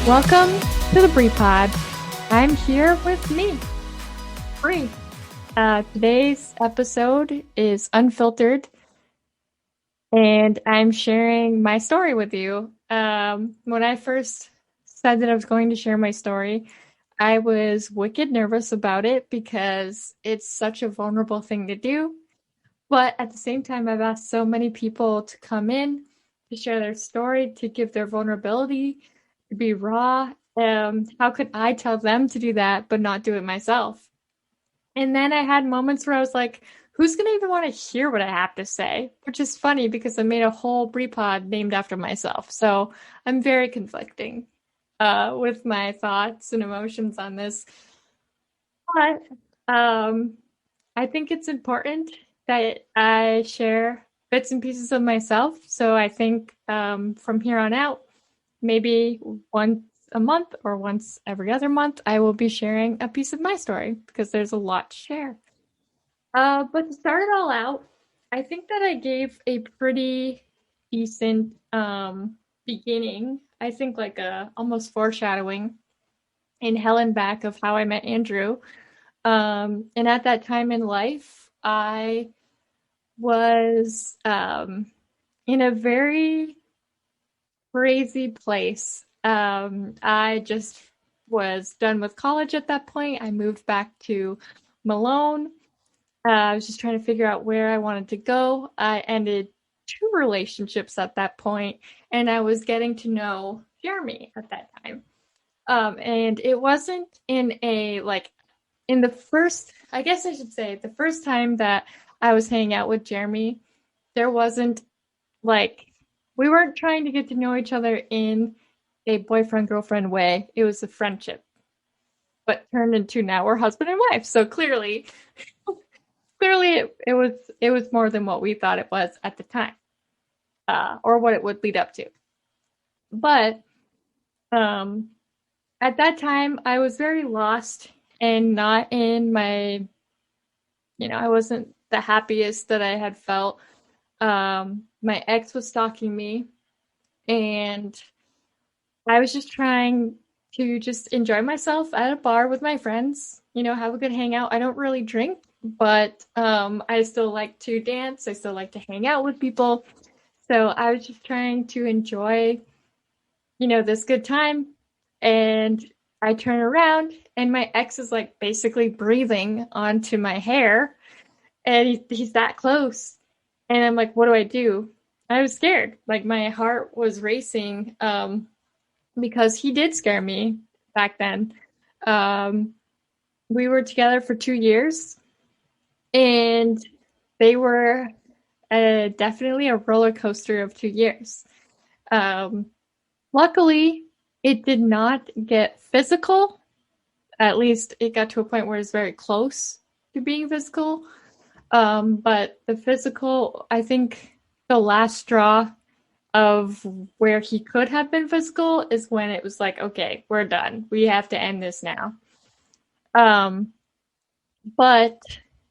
Welcome to the Brie Pod. I'm here with me, Brie. Today's episode is Unfiltered, and I'm sharing my story with you. When I first said that I was going to share my story, I was wicked nervous about it because it's such a vulnerable thing to do. But at the same time, I've asked so many people to come in, to share their story, to give their vulnerability, to be raw. How could I tell them to do that but not do it myself? And then I had moments where I was like, who's going to even want to hear what I have to say? Which is funny because I made a whole Brie Pod named after myself. So I'm very conflicting with my thoughts and emotions on this. But um, I think it's important that I share bits and pieces of myself. So I think from here on out, maybe once a month or once every other month, I will be sharing a piece of my story because there's a lot to share. But to start it all out, I think that I gave a pretty decent beginning. I think like a almost foreshadowing in Hell and Back of how I met Andrew. And at that time in life, I was in a very crazy place. I just was done with college at that point. I moved back to Malone. I was just trying to figure out where I wanted to go. I ended two relationships at that point, and I was getting to know Jeremy at that time. And it wasn't in a like in the first, I guess I should say, the first time that I was hanging out with Jeremy, there wasn't like, we weren't trying to get to know each other in a boyfriend girlfriend way. It was a friendship, but turned into now we're husband and wife. So clearly it was more than what we thought it was at the time, or what it would lead up to. But um, at that time, I was very lost and not in my, I wasn't the happiest that I had felt. My ex was stalking me, and I was just trying to just enjoy myself at a bar with my friends, have a good hangout. I don't really drink, but I still like to dance. I still like to hang out with people. So I was just trying to enjoy, this good time. And I turn around and my ex is like basically breathing onto my hair, and he's that close. And I'm like, what do I do? I was scared. Like my heart was racing because he did scare me back then. Um, we were together for 2 years, and they were definitely a roller coaster of 2 years. Um, Luckily, it did not get physical. At least it got to a point where it's very close to being physical. But the physical, I think the last straw of where he could have been physical is when it was like, okay, we're done. We have to end this now. Um, but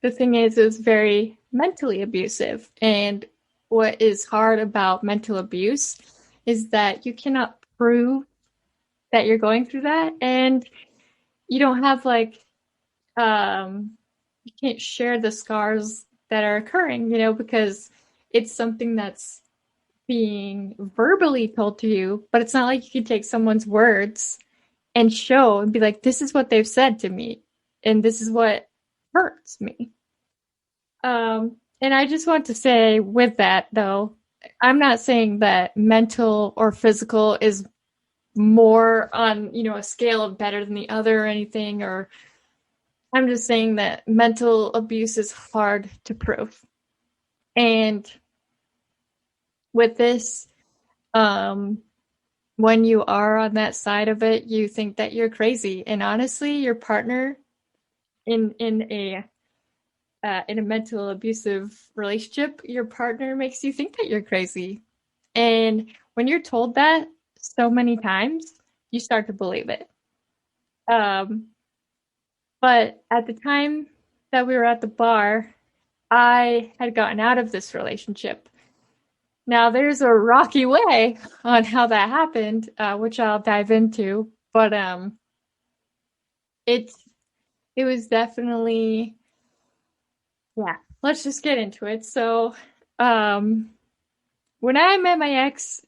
the thing is, it was very mentally abusive. And what is hard about mental abuse is that you cannot prove that you're going through that. And you don't have like, you can't share the scars that are occurring, because it's something that's being verbally told to you, but it's not like you can take someone's words and show and be like, this is what they've said to me, and this is what hurts me. And I just want to say with that, though, I'm not saying that mental or physical is more on, a scale of better than the other or anything, or I'm just saying that mental abuse is hard to prove. And with this, um, when you are on that side of it, you think that you're crazy. And honestly, your partner in a mental abusive relationship, your partner makes you think that you're crazy. And when you're told that so many times, you start to believe it. Um, but at the time that we were at the bar, I had gotten out of this relationship. Now, there's a rocky way on how that happened, which I'll dive into, but it's it was definitely yeah. Let's just get into it. So, um, when I met my ex,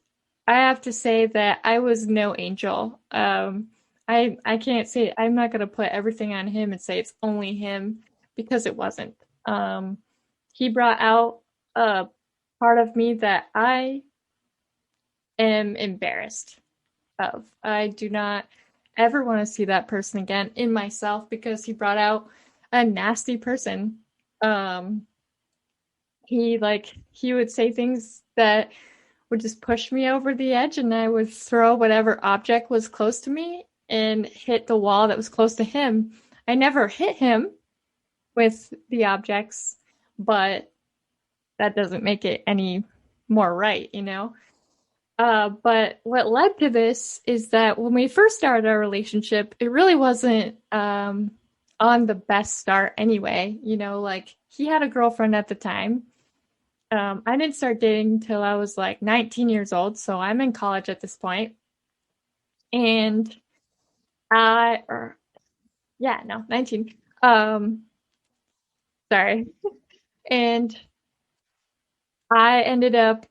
I have to say that I was no angel. I can't say I'm not gonna put everything on him and say it's only him because it wasn't. Um, he brought out a part of me that I am embarrassed of. I do not ever want to see that person again in myself because he brought out a nasty person. Um, he would say things that would just push me over the edge, and I would throw whatever object was close to me and hit the wall that was close to him. I never hit him with the objects, but that doesn't make it any more right, you know? But what led to this is that when we first started our relationship, it really wasn't on the best start anyway. You know, like he had a girlfriend at the time. I didn't start dating until I was like 19 years old, so I'm in college at this point. And or yeah, no, 19. Sorry. And I ended up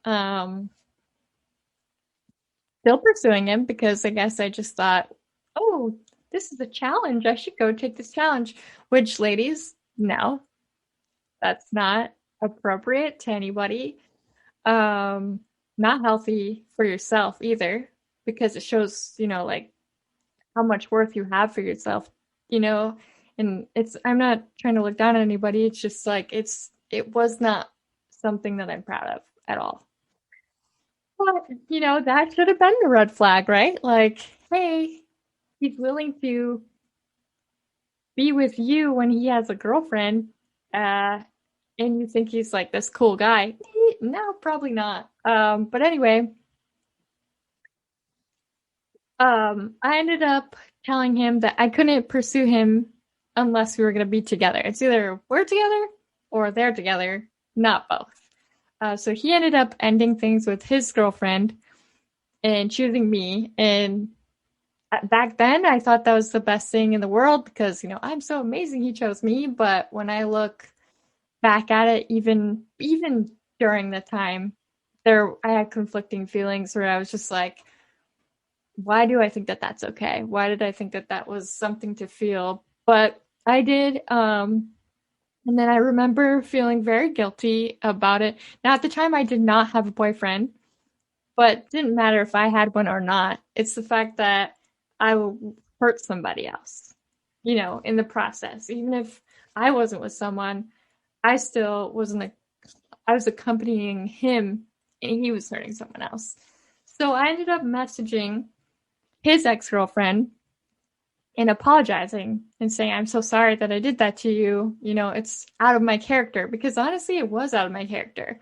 still pursuing him because I guess I just thought, oh, this is a challenge. I should go take this challenge. Which, ladies, no, that's not appropriate to anybody. Um, Not healthy for yourself either, because it shows, you know, like how much worth you have for yourself, you know. And I'm not trying to look down on anybody. It's just like it was not something that I'm proud of at all. But, you know, that should have been a red flag, right? Like, hey, he's willing to be with you when he has a girlfriend, uh, and you think he's like this cool guy. No, probably not. But anyway, I ended up telling him that I couldn't pursue him unless we were going to be together. It's either we're together or they're together, not both. So he ended up ending things with his girlfriend and choosing me. And back then, I thought that was the best thing in the world because, you know, I'm so amazing he chose me. But when I look back at it, even during the time, I had conflicting feelings where I was just like, why do I think that that's okay? Why did I think that that was something to feel? But I did. And then I remember feeling very guilty about it. Now, at the time, I did not have a boyfriend, but it didn't matter if I had one or not. It's the fact that I will hurt somebody else, you know, in the process. Even if I wasn't with someone, I still wasn't, I was accompanying him and he was hurting someone else. So I ended up messaging his ex girlfriend and apologizing and saying, I'm so sorry that I did that to you. You know, it's out of my character because honestly, it was out of my character.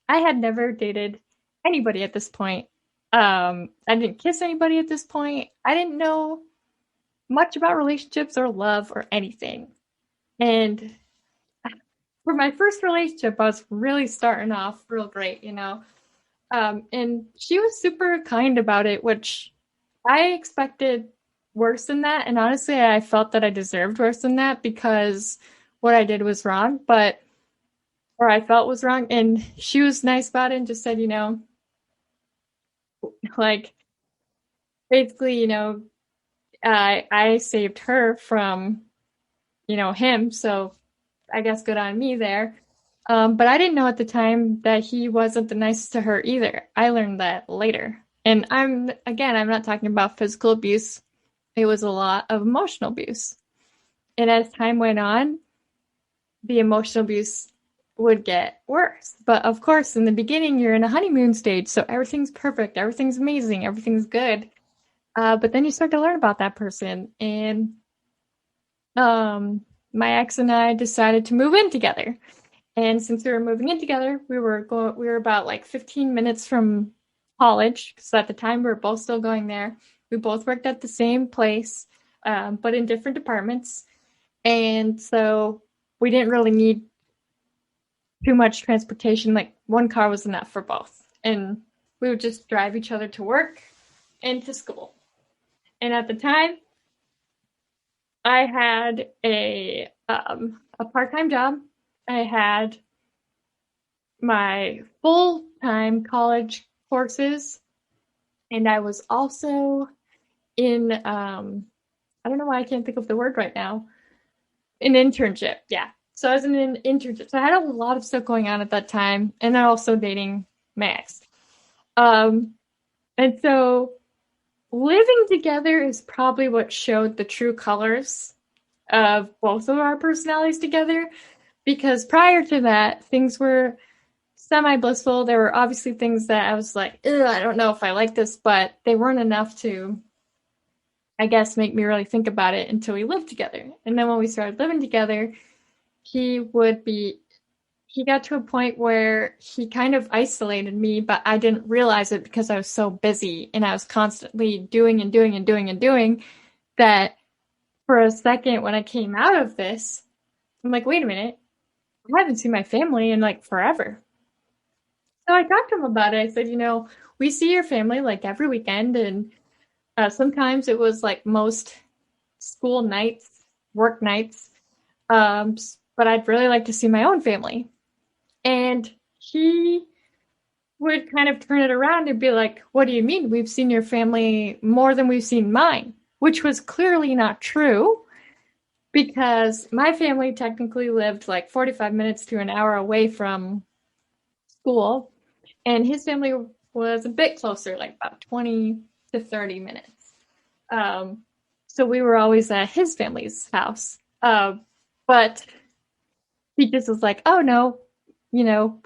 I had never dated anybody at this point. I didn't kiss anybody at this point. I didn't know much about relationships or love or anything. And for my first relationship, I was really starting off real great, you know. And she was super kind about it, which I expected worse than that. And honestly, I felt that I deserved worse than that because what I did was wrong, or I felt was wrong. And she was nice about it and just said, you know, like, basically, you know, I saved her from, you know, him. So I guess good on me there. But I didn't know at the time that he wasn't the nicest to her either. I learned that later. And I'm not talking about physical abuse. It was a lot of emotional abuse. And as time went on, the emotional abuse would get worse. But of course, in the beginning, you're in a honeymoon stage. So everything's perfect, everything's amazing, everything's good. But then you start to learn about that person. And um, my ex and I decided to move in together. And since we were moving in together, we were about like 15 minutes from college. So at the time we were both still going there. We both worked at the same place, but in different departments. And so we didn't really need too much transportation. Like one car was enough for both. and we would just drive each other to work and to school. And at the time, I had a part-time job. I had my full-time college courses, and I was also in I don't know why I can't think of the word right now. An internship, yeah. So I was in an internship. So I had a lot of stuff going on at that time, and then also dating my ex. Um, and so living together is probably what showed the true colors of both of our personalities together. Because prior to that, things were semi blissful. There were obviously things that I was like, I don't know if I like this, but they weren't enough to, I guess, make me really think about it until we lived together. And then when we started living together, he would be, he got to a point where he kind of isolated me, but I didn't realize it because I was so busy and I was constantly doing and doing and doing and doing that for a second when I came out of this, I'm like, wait a minute, I haven't seen my family in like forever. So I talked to him about it. I said, we see your family like every weekend, and sometimes it was like most school nights, work nights. But I'd really like to see my own family. And he would kind of turn it around and be like, what do you mean? We've seen your family more than we've seen mine, which was clearly not true because my family technically lived like 45 minutes to an hour away from school, and his family was a bit closer, like about 20 to 30 minutes. Um, so we were always at his family's house. But he just was like, oh no,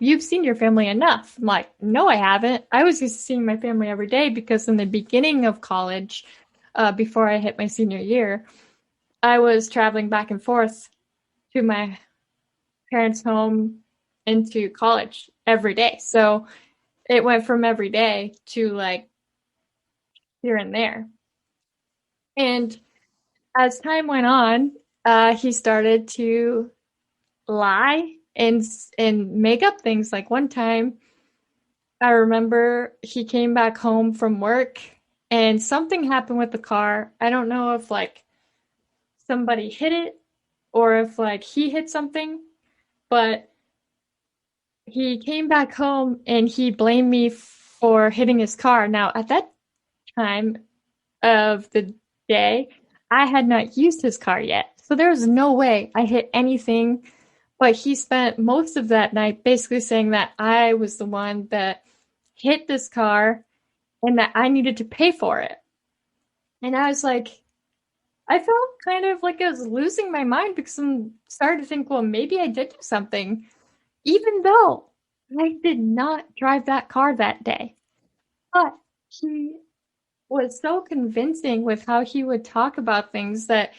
you've seen your family enough. I'm like, no, I haven't. I was used to seeing my family every day because in the beginning of college, before I hit my senior year, I was traveling back and forth to my parents' home into college every day. So it went from every day to like here and there. And as time went on, he started to lie and make up things. Like one time, I remember he came back home from work and something happened with the car. I don't know if like somebody hit it or if like he hit something, but he came back home and he blamed me for hitting his car. Now, at that time of the day, I had not used his car yet. So there was no way I hit anything. But he spent most of that night basically saying that I was the one that hit this car and that I needed to pay for it. And I was like, I felt kind of like I was losing my mind because I'm starting to think, well, maybe I did do something, even though I did not drive that car that day. But he was so convincing with how he would talk about things that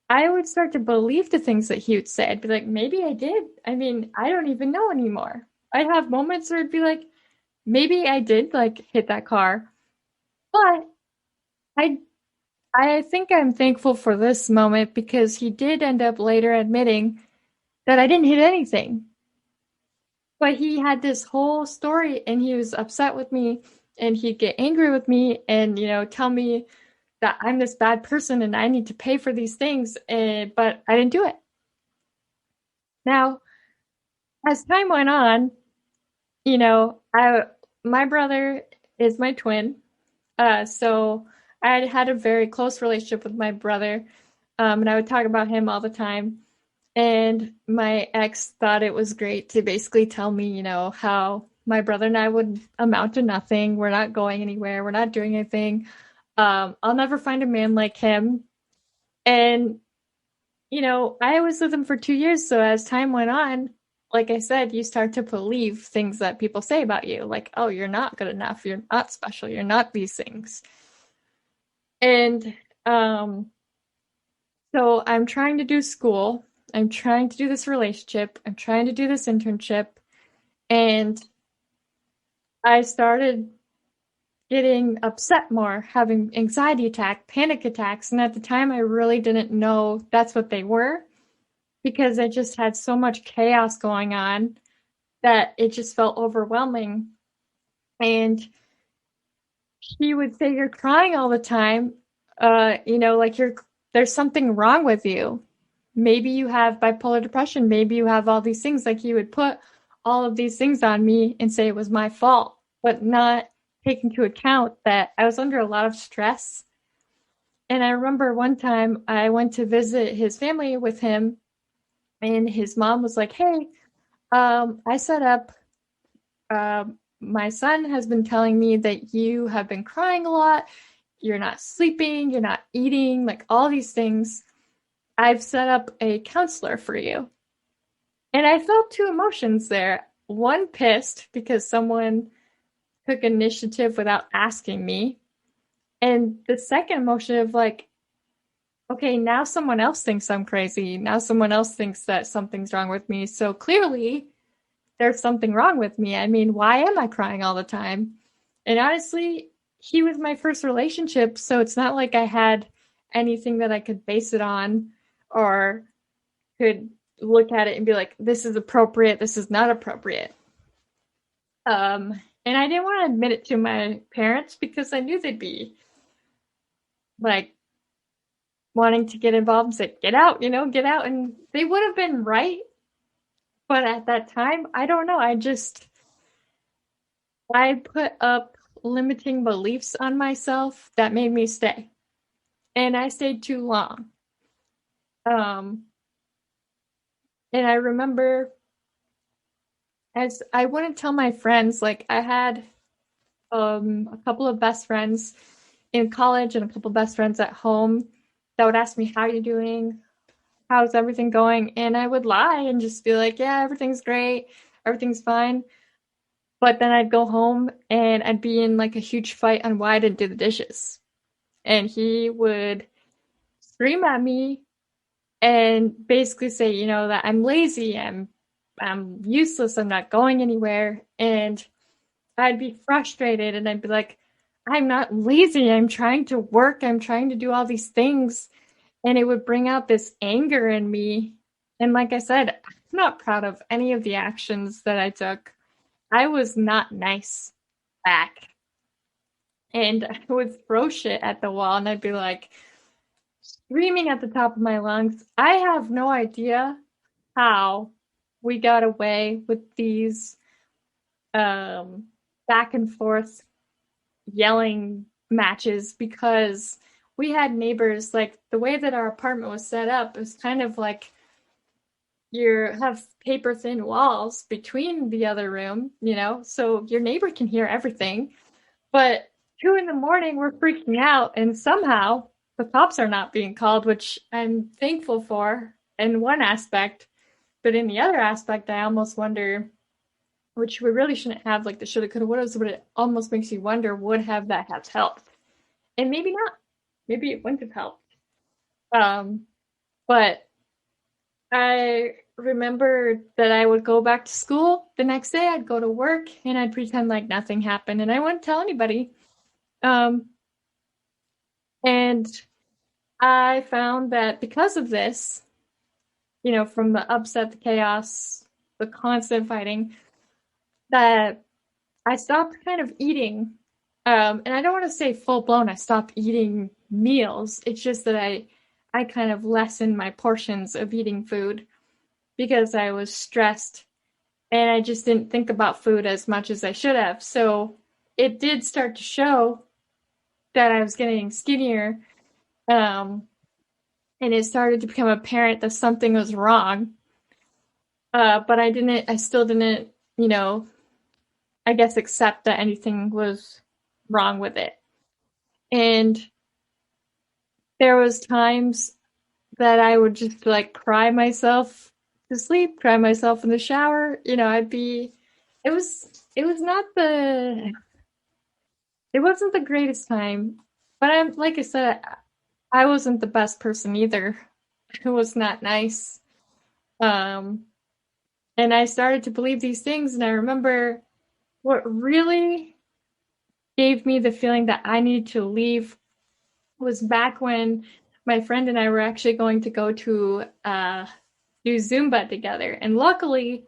I would start to believe the things that he would say. I'd be like, maybe I did. I mean, I don't even know anymore. I'd have moments where I'd be like, maybe I did like hit that car. But I I think I'm thankful for this moment because he did end up later admitting that I didn't hit anything. But he had this whole story and he was upset with me and he'd get angry with me and, tell me that I'm this bad person and I need to pay for these things. But I didn't do it. Now, as time went on, my brother is my twin. So I had a very close relationship with my brother, and I would talk about him all the time. And my ex thought it was great to basically tell me, how my brother and I would amount to nothing. We're not going anywhere. We're not doing anything. I'll never find a man like him. And, I was with him for 2 years. So as time went on, like I said, you start to believe things that people say about you. Like, oh, you're not good enough. You're not special. You're not these things. And so I'm trying to do school. I'm trying to do this relationship. I'm trying to do this internship. And I started getting upset more, having anxiety attack, panic attacks. And at the time, I really didn't know that's what they were because I just had so much chaos going on that it just felt overwhelming. And he would say, "You're crying all the time. Like there's something wrong with you. Maybe you have bipolar depression. Maybe you have all these things." Like he would put all of these things on me and say it was my fault, but not take into account that I was under a lot of stress. And I remember one time I went to visit his family with him, and his mom was like, "Hey, I set up my son has been telling me that you have been crying a lot. You're not sleeping, you're not eating, like all these things. I've set up a counselor for you." And I felt two emotions there. One, pissed because someone took initiative without asking me. And the second emotion of like, okay, now someone else thinks I'm crazy. Now someone else thinks that something's wrong with me. So clearly there's something wrong with me. I mean, why am I crying all the time? And honestly, he was my first relationship, so it's not like I had anything that I could base it on or could look at it and be like, this is appropriate, this is not appropriate. And I didn't want to admit it to my parents because I knew they'd be like wanting to get involved and say, get out, get out. And they would have been right. But at that time, I don't know. I put up limiting beliefs on myself that made me stay. And I stayed too long. Um, and I remember as I wouldn't tell my friends, like I had a couple of best friends in college and a couple of best friends at home that would ask me, "How are you doing? How's everything going?" And I would lie and just be like, "Yeah, everything's great. Everything's fine." But then I'd go home and I'd be in like a huge fight on why I didn't do the dishes. And he would scream at me and basically say, that I'm lazy, I'm useless, I'm not going anywhere. And I'd be frustrated and I'd be like, I'm not lazy, I'm trying to work, I'm trying to do all these things. And it would bring out this anger in me. And like I said, I'm not proud of any of the actions that I took. I was not nice back. And I would throw shit at the wall and I'd be like screaming at the top of my lungs. I have no idea how we got away with these back and forth yelling matches because we had neighbors. Like the way that our apartment was set up is kind of like you have paper thin walls between the other room, so your neighbor can hear everything. But 2 in the morning, we're freaking out, and somehow the cops are not being called, which I'm thankful for in one aspect. But in the other aspect, I almost wonder, which we really shouldn't have, like the shoulda, coulda, wouldas, but it almost makes you wonder, would have that have helped? And maybe not. Maybe it wouldn't have helped. Um, but I remember that I would go back to school the next day. I'd go to work and I'd pretend like nothing happened, and I wouldn't tell anybody. Um, and I found that because of this, from the upset, the chaos, the constant fighting, that I stopped kind of eating. And I don't want to say full blown, I stopped eating meals. It's just that I kind of lessened my portions of eating food because I was stressed and I just didn't think about food as much as I should have. So it did start to show that I was getting skinnier. Um, and it started to become apparent that something was wrong. But I still didn't, I guess accept that anything was wrong with it. And there was times that I would just like cry myself to sleep, cry myself in the shower. It was, it was not the, it wasn't the greatest time. But like I said, I wasn't the best person either. It was not nice. Um, and I started to believe these things. And I remember what really gave me the feeling that I needed to leave was back when my friend and I were actually going to go to do Zumba together. And luckily,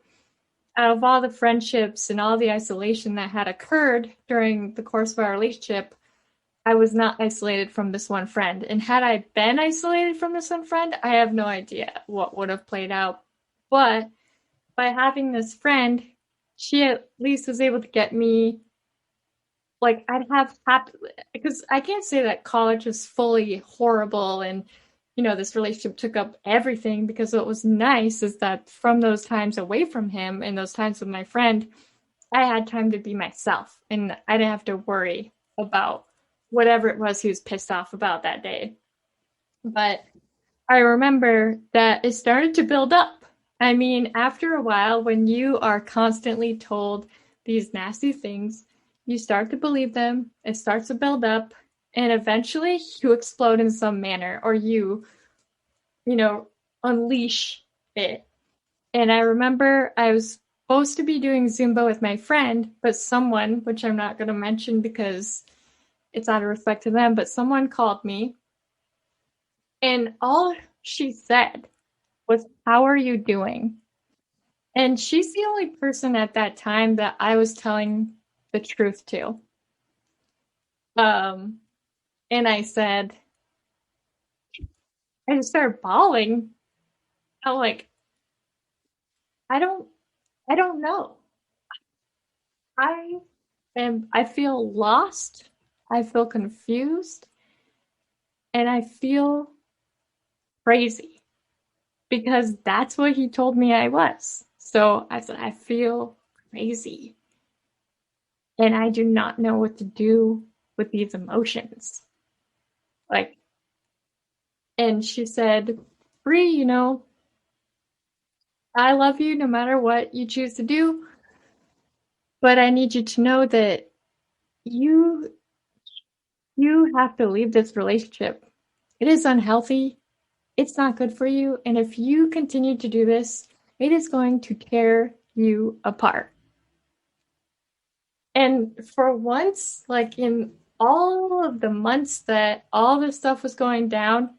out of all the friendships and all the isolation that had occurred during the course of our relationship, I was not isolated from this one friend. And had I been isolated from this one friend, I have no idea what would have played out. But by having this friend, she at least was able to get me, like, I'd have happy, because I can't say that college was fully horrible and this relationship took up everything, because what was nice is that from those times away from him and those times with my friend, I had time to be myself and I didn't have to worry about whatever it was he was pissed off about that day. But I remember that it started to build up. I mean, after a while, when you are constantly told these nasty things, you start to believe them, it starts to build up, and eventually you explode in some manner, or you know, unleash it. And I remember I was supposed to be doing Zumba with my friend, but someone, which I'm not going to mention because it's out of respect to them, but someone called me and all she said was, "How are you doing?" And she's the only person at that time that I was telling the truth to. Um, and I said, I just started bawling. I'm like, I don't, I don't know. I I feel lost. I feel confused and I feel crazy because that's what he told me I was. So I said, I feel crazy and I do not know what to do with these emotions. Like, and she said, Brie, I love you no matter what you choose to do, but I need you to know that you you have to leave this relationship. It is unhealthy. It's not good for you. And if you continue to do this, it is going to tear you apart. And for once, like in all of the months that all this stuff was going down,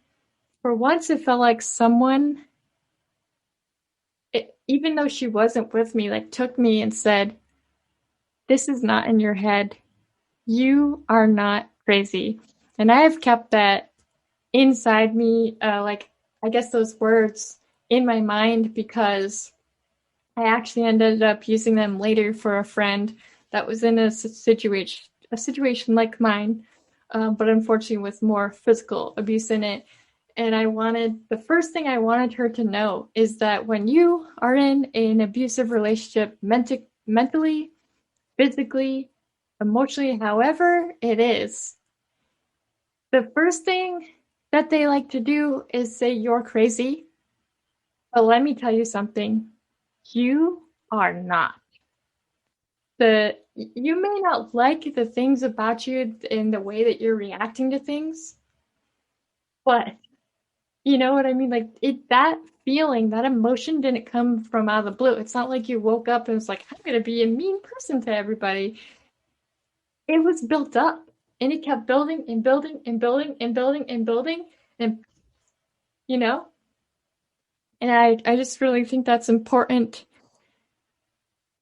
for once it felt like someone, even though she wasn't with me, like took me and said, "This is not in your head. You are not crazy." And I have kept that inside me, like, I guess those words in my mind, because I actually ended up using them later for a friend that was in a situation like mine, but unfortunately with more physical abuse in it. And the first thing I wanted her to know is that when you are in an abusive relationship, mentally, physically, emotionally, however it is, the first thing that they like to do is say you're crazy. But let me tell you something. You are not. You may not like the things about you in the way that you're reacting to things, but you know what I mean? Like that feeling, that emotion didn't come from out of the blue. It's not like you woke up and was like, I'm gonna be a mean person to everybody. It was built up and it kept building and building and building and building and building and you know? And I just really think that's important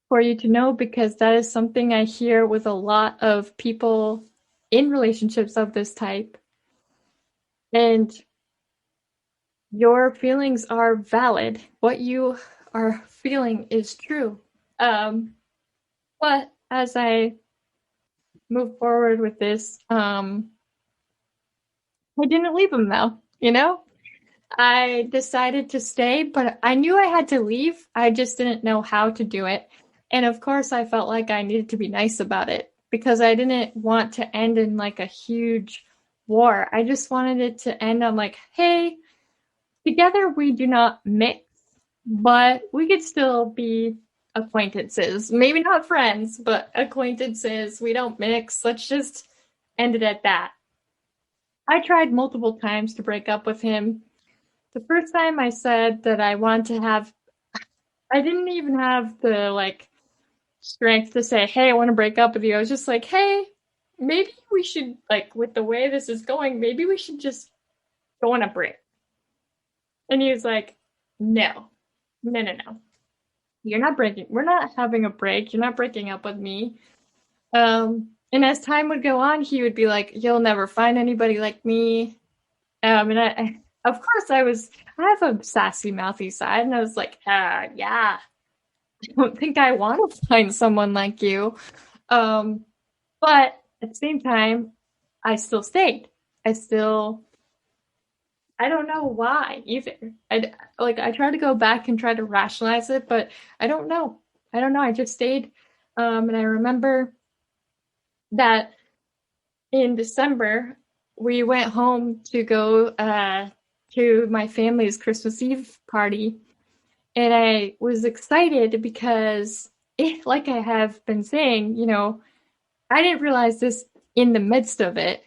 for you to know, because that is something I hear with a lot of people in relationships of this type. And your feelings are valid. What you are feeling is true. Um, but as I move forward with this, I didn't leave him though. I decided to stay, but I knew I had to leave. I just didn't know how to do it. And of course, I felt like I needed to be nice about it because I didn't want to end in like a huge war. I just wanted it to end on like, hey, together we do not mix, but we could still be acquaintances. Maybe not friends, but acquaintances. We don't mix. Let's just end it at that. I tried multiple times to break up with him. The first time I said that I want to have, I didn't even have the like strength to say, hey, I want to break up with you. I was just like, hey, maybe we should, like, with the way this is going, maybe we should just go on a break. And he was like, no, no, no, no. we're not having a break. You're not breaking up with me. And as time would go on, he would be like, you'll never find anybody like me. And of course I have a sassy, mouthy side, and I was like, yeah, I don't think I want to find someone like you. Um, but at the same time, I still stayed. I still, I don't know why either. I try to go back and try to rationalize it, but I don't know. I don't know. I just stayed. And I remember that in December, we went home to go to my family's Christmas Eve party. And I was excited because, like I have been saying, I didn't realize this in the midst of it,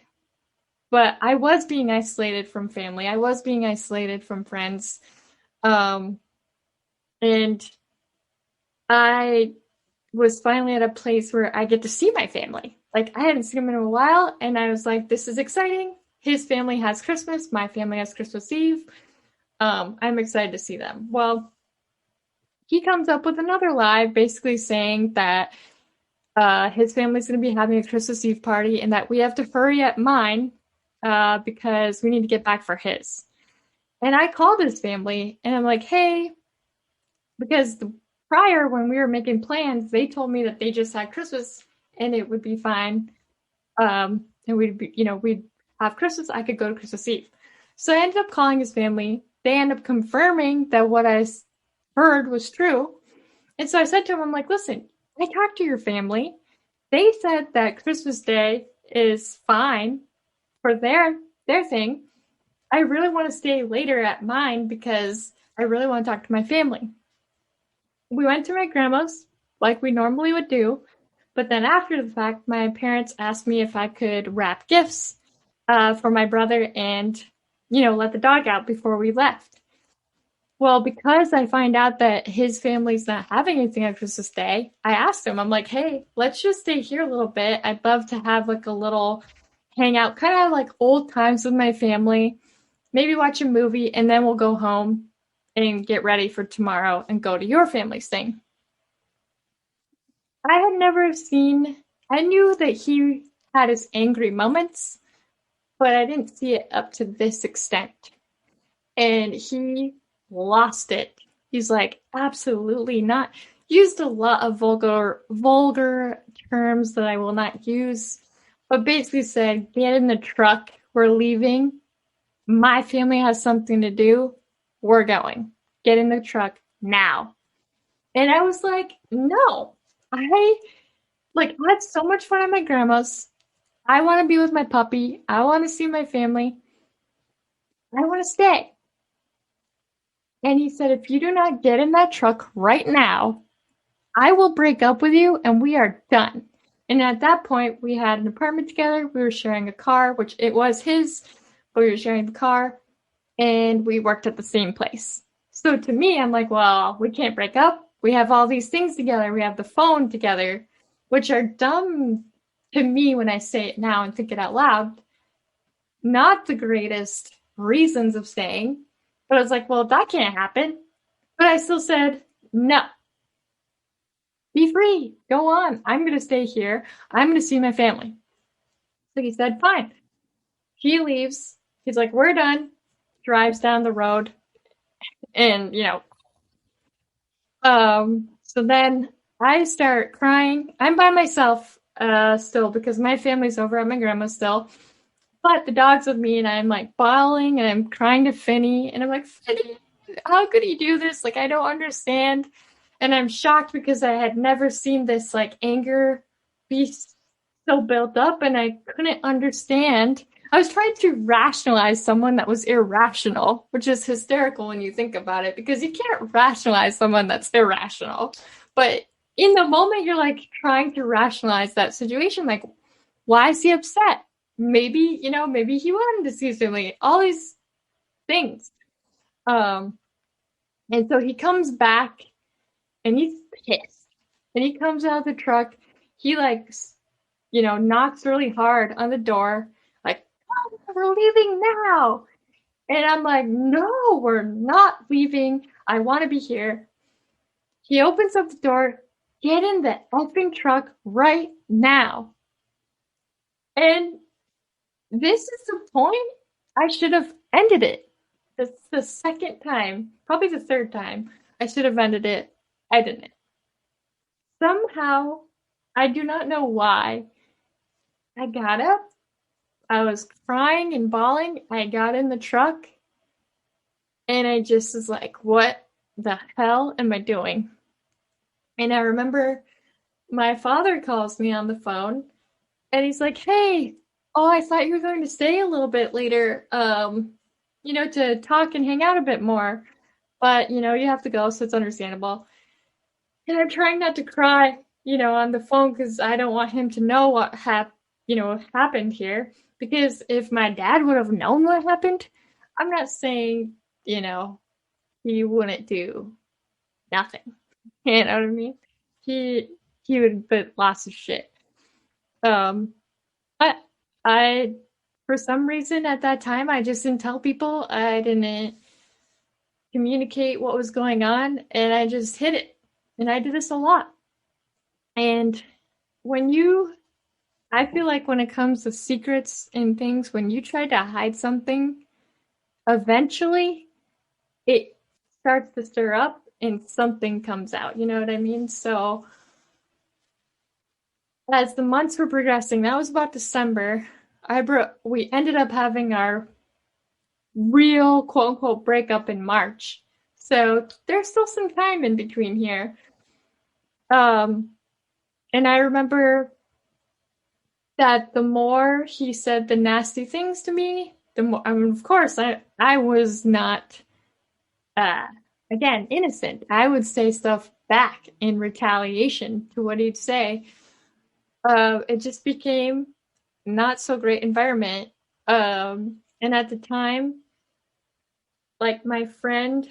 but I was being isolated from family. I was being isolated from friends. Um, and I was finally at a place where I get to see my family. Like, I hadn't seen them in a while, and I was like, this is exciting. His family has Christmas, my family has Christmas Eve. I'm excited to see them. Well, he comes up with another lie, basically saying that his family's going to be having a Christmas Eve party and that we have to hurry at mine because we need to get back for his. And I called his family and I'm like, hey, because prior when we were making plans, they told me that they just had Christmas and it would be fine. And we'd have Christmas. I could go to Christmas Eve. So I ended up calling his family. They ended up confirming that what I heard was true. And so I said to him, I'm like, listen, I talked to your family. They said that Christmas Day is fine for their thing. I really want to stay later at mine because I really want to talk to my family. We went to my grandma's like we normally would do, but then after the fact, my parents asked me if I could wrap gifts for my brother and, let the dog out before we left. Well, because I find out that his family's not having anything on Christmas Day, I asked him, I'm like, hey, let's just stay here a little bit. I'd love to have like a little hangout, kind of like old times with my family, maybe watch a movie, and then we'll go home and get ready for tomorrow and go to your family's thing. I had never seen, I knew that he had his angry moments, but I didn't see it up to this extent. And he lost it. He's like, absolutely not. Used a lot of vulgar terms that I will not use, but basically said, get in the truck, we're leaving. My family has something to do. We're going. Get in the truck now. And I was like, no. I had so much fun at my grandma's. I want to be with my puppy. I want to see my family. I want to stay. And he said, if you do not get in that truck right now, I will break up with you and we are done. And at that point, we had an apartment together. We were sharing a car, which it was his, but we were sharing the car and we worked at the same place. So to me, I'm like, well, we can't break up. We have all these things together. We have the phone together, which are dumb to me when I say it now and think it out loud. Not the greatest reasons of staying. But I was like, well, that can't happen. But I still said, no. Be free. Go on. I'm going to stay here. I'm going to see my family. So he said, fine. He leaves. He's like, we're done. Drives down the road. And, so then I start crying. I'm by myself still because my family's over at my grandma's still. But the dog's with me and I'm like bawling and I'm crying to Finny. And I'm like, Finny, how could he do this? Like, I don't understand. And I'm shocked because I had never seen this like anger be so built up and I couldn't understand. I was trying to rationalize someone that was irrational, which is hysterical when you think about it because you can't rationalize someone that's irrational. But in the moment, you're like trying to rationalize that situation. Like, why is he upset? Maybe, maybe he wanted to see his family, all these things. And so he comes back and he's pissed. And he comes out of the truck. He knocks really hard on the door, like, oh, we're leaving now. And I'm like, no, we're not leaving. I want to be here. He opens up the door, get in the effing truck right now. And this is the point I should have ended it. This is the second time, probably the third time, I should have ended it. I didn't. Somehow, I do not know why, I got up. I was crying and bawling. I got in the truck and I just was like, what the hell am I doing? And I remember my father calls me on the phone and he's like, hey, oh, I thought you were going to stay a little bit later, to talk and hang out a bit more. But, you have to go, so it's understandable. And I'm trying not to cry, on the phone because I don't want him to know what happened here. Because if my dad would have known what happened, I'm not saying, he wouldn't do nothing. You know what I mean? He he would put lots of shit. Um, but I, for some reason at that time, I just didn't tell people. I didn't communicate what was going on, and I just hid it. And I do this a lot. And when you, I feel like when it comes to secrets and things, when you try to hide something, eventually it starts to stir up and something comes out. You know what I mean? So as the months were progressing, that was about December. We ended up having our real quote unquote breakup in March. So there's still some time in between here. Um, and I remember that the more he said the nasty things to me, the more, I mean, of course, I was not, uh, again, innocent. I would say stuff back in retaliation to what he'd say. It just became not so great environment. And at the time, like my friend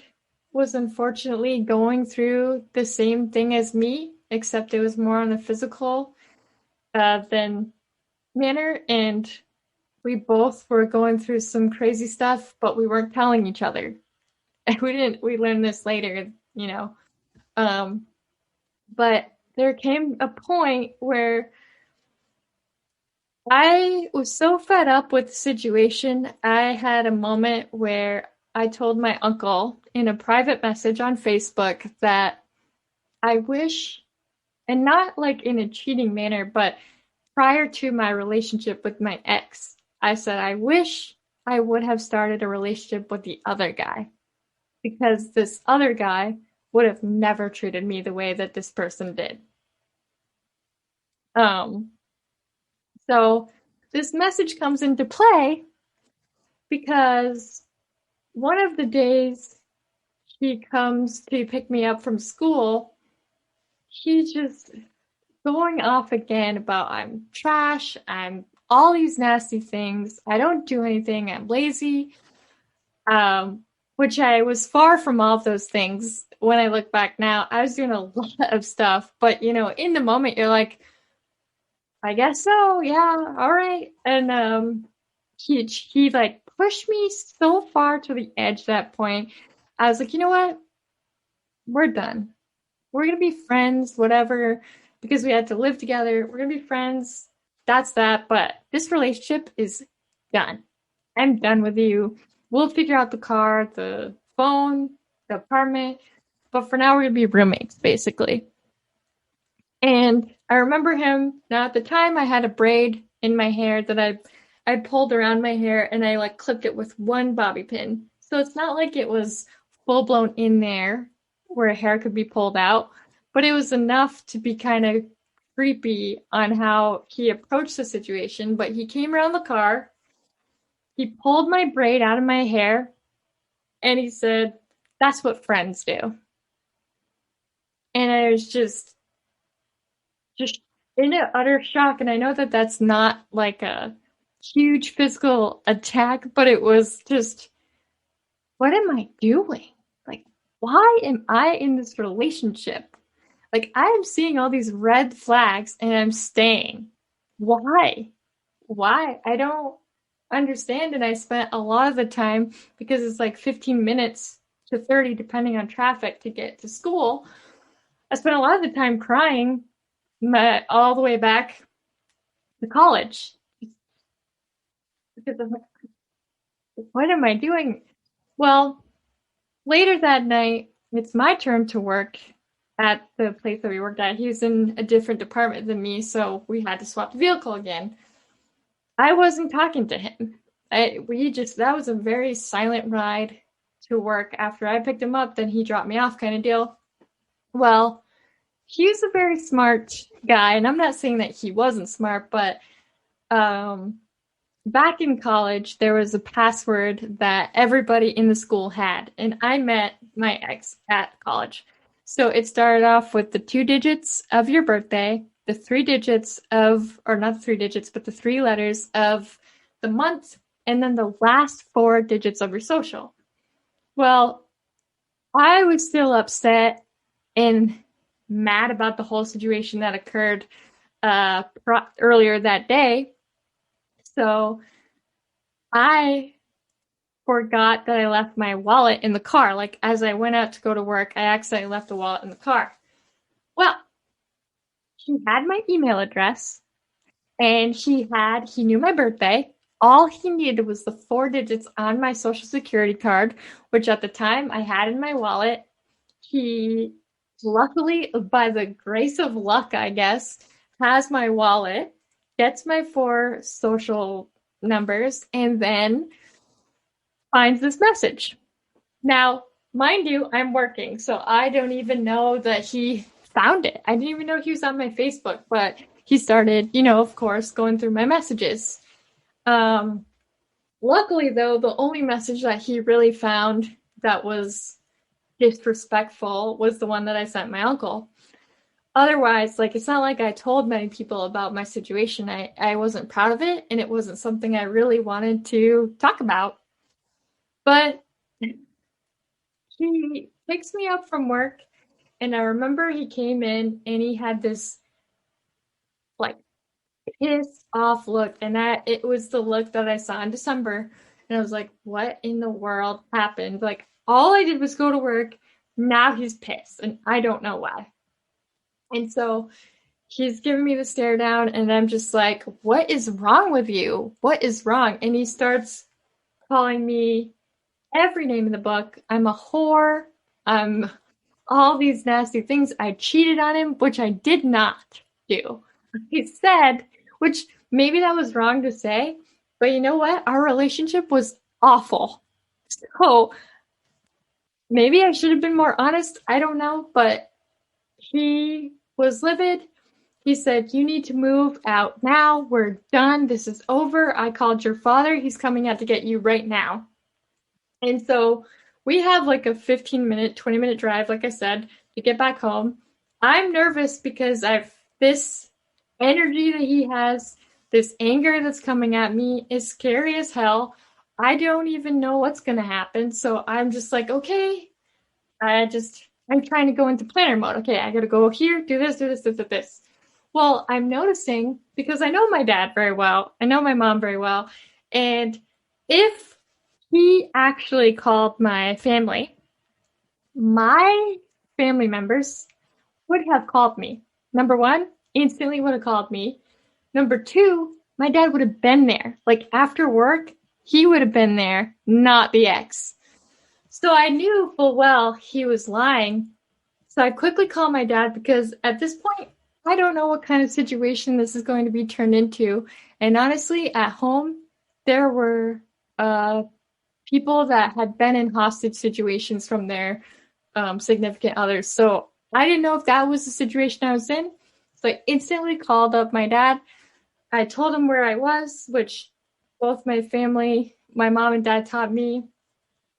was unfortunately going through the same thing as me, except it was more on a physical than manner, and we both were going through some crazy stuff, but we weren't telling each other. And we learned this later, you know. Um, but there came a point where I was so fed up with the situation. I had a moment where I told my uncle in a private message on Facebook that I wish, and not like in a cheating manner, but prior to my relationship with my ex, I said, I wish I would have started a relationship with the other guy because this other guy would have never treated me the way that this person did. Um, so this message comes into play because one of the days he comes to pick me up from school, he's just going off again about I'm trash, I'm all these nasty things, I don't do anything, I'm lazy, which I was far from all of those things. When I look back now, I was doing a lot of stuff, but in the moment, you're like, I guess so, yeah, all right. And he like pushed me so far to the edge at that point. I was like, you know what? We're done. We're gonna be friends, whatever, because we had to live together. We're gonna be friends. That's that. But this relationship is done. I'm done with you. We'll figure out the car, the phone, the apartment. But for now, we're gonna be roommates, basically. And I remember him. Now, at the time, I had a braid in my hair that I pulled around my hair and I like clipped it with one bobby pin. So it's not like it was full blown in there where hair could be pulled out, but it was enough to be kind of creepy on how he approached the situation. But he came around the car, he pulled my braid out of my hair, and he said, "That's what friends do." And I was just in an utter shock. And I know that that's not like a huge physical attack, but it was just, what am I doing? Like, why am I in this relationship? Like, I am seeing all these red flags and I'm staying. Why? Why? I don't understand. And I spent a lot of the time, because it's like 15 minutes to 30, depending on traffic, to get to school. I spent a lot of the time crying all the way back to college because I'm like, what am I doing? Well, later that night, it's my turn to work at the place that we worked at. He was in a different department than me, so we had to swap the vehicle again. I wasn't talking to him. That was a very silent ride to work. After I picked him up, then he dropped me off kind of deal. Well, he's a very smart guy, and I'm not saying that he wasn't smart, but um, back in college, there was a password that everybody in the school had, and I met my ex at college. So it started off with the 2 digits of your birthday, the 3 digits of, or not the 3 digits, but the 3 letters of the month, and then the last 4 digits of your social. Well, I was still upset and mad about the whole situation that occurred earlier that day. So I forgot that I left my wallet in the car. Like, as I went out to go to work, I accidentally left the wallet in the car. Well, he had my email address and he knew my birthday. All he needed was the 4 digits on my social security card, which at the time I had in my wallet. He luckily, by the grace of luck, I guess, has my wallet, gets my 4 social numbers, and then finds this message. Now, mind you, I'm working, so I don't even know that he found it. I didn't even know he was on my Facebook, but he started, of course, going through my messages. Luckily, though, the only message that he really found that was disrespectful was the one that I sent my uncle. Otherwise, like, it's not like I told many people about my situation. I wasn't proud of it, and it wasn't something I really wanted to talk about. But he picks me up from work, and I remember he came in and he had this like pissed off look, and it was the look that I saw in December. And I was like, what in the world happened? Like, all I did was go to work. Now he's pissed, and I don't know why. And so he's giving me the stare down, and I'm just like, what is wrong with you? What is wrong? And he starts calling me every name in the book. I'm a whore. I'm all these nasty things. I cheated on him, which I did not do. He said, which maybe that was wrong to say, but you know what? Our relationship was awful. So maybe I should have been more honest. I don't know, but he was livid. He said, you need to move out now. We're done. This is over. I called your father. He's coming out to get you right now. And so we have like a 15-minute, 20-minute drive, like I said, to get back home. I'm nervous because I've this energy that he has, this anger that's coming at me is scary as hell. I don't even know what's going to happen. So I'm just like, okay, I'm trying to go into planner mode. Okay, I got to go here, do this, do this, this, this. Well, I'm noticing, because I know my dad very well, I know my mom very well, and if he actually called my family members would have called me. Number one, instantly would have called me. Number two, my dad would have been there. Like, after work, he would have been there, not the ex. So I knew full well he was lying. So I quickly called my dad, because at this point, I don't know what kind of situation this is going to be turned into. And honestly, at home, there were people that had been in hostage situations from their significant others. So I didn't know if that was the situation I was in. So I instantly called up my dad. I told him where I was, which both my family, my mom and dad, taught me